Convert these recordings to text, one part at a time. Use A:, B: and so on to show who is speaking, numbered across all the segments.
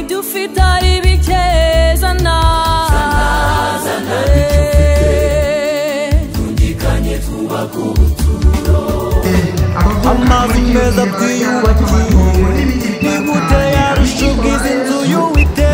A: idufita ibikezana tungikanye twubaka ubuturo amazi meza twiyubakiye nigute yarusha ubwiza inzu y'Uwiteka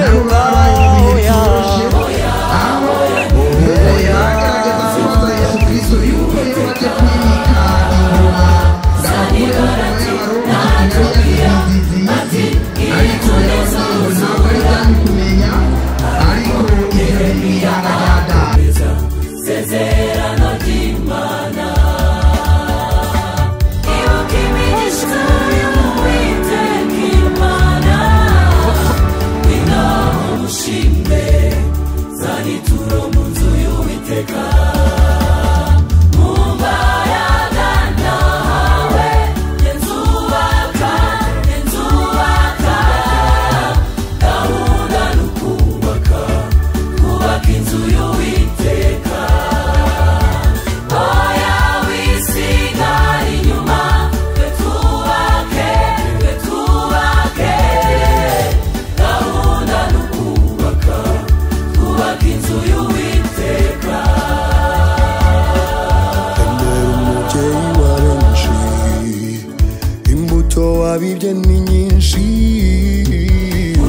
B: wabibye ni nyinshi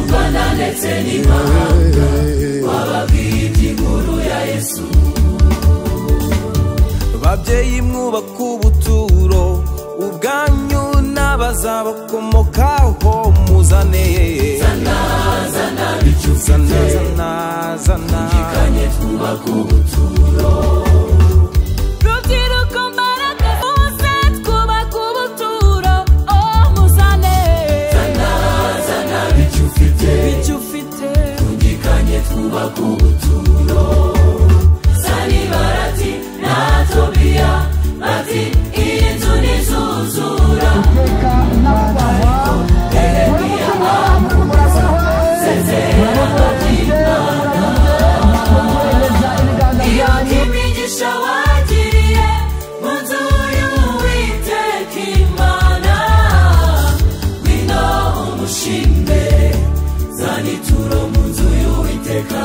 A: Rwanda ndetse n'imahanga wababwirye inkuru ya Yesu babyeyi mwubaka ubuturo ubwanyu n'abazabakomokaho muzane zana bicu zana tungikanye twubaka ubuturo twubaka ubuturo Sani barati na Tobiya bati iyi nzu nizuzura Yeremiya amubaza sezerano ry'Imana iyo imigisha wagiriye mu nzu y'Uwiteka Imana ngwino umushime zana ituro mu nzu y'Uwiteka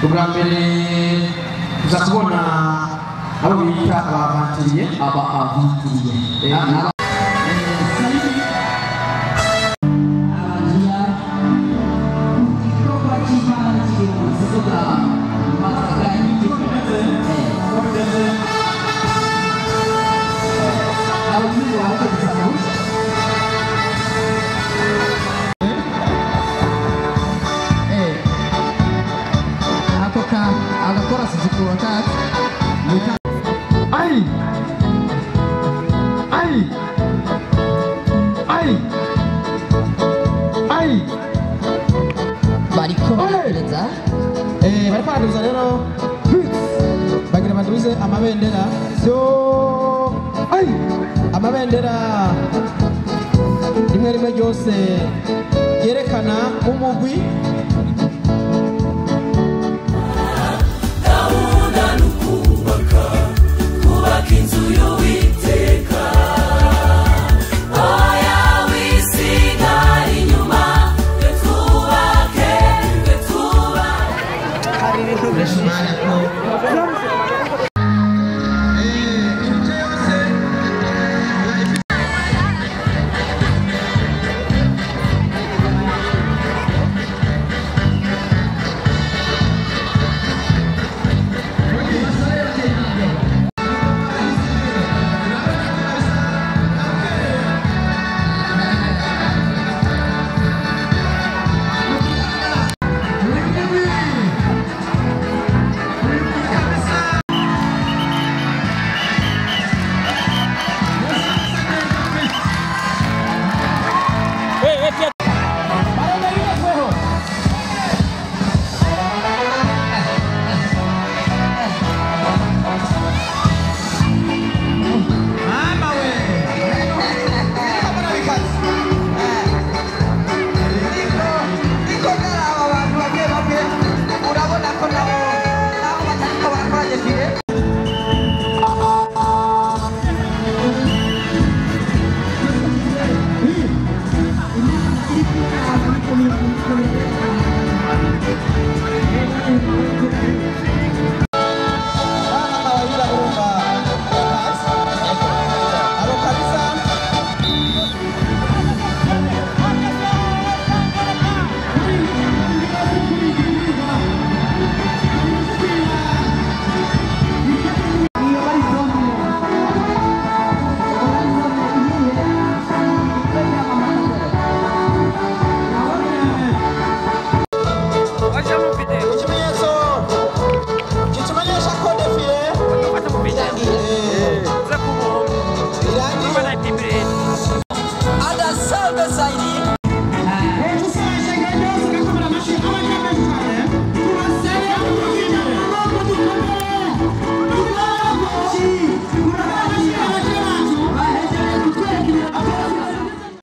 C: ubwa mbere tuza kubona abo bita abavantiriye agakora sizikura kati
D: bariko baragereza
C: bariko baragereza rero bagira baduze amabendera amabendera rimwe ryose yerekana umugwi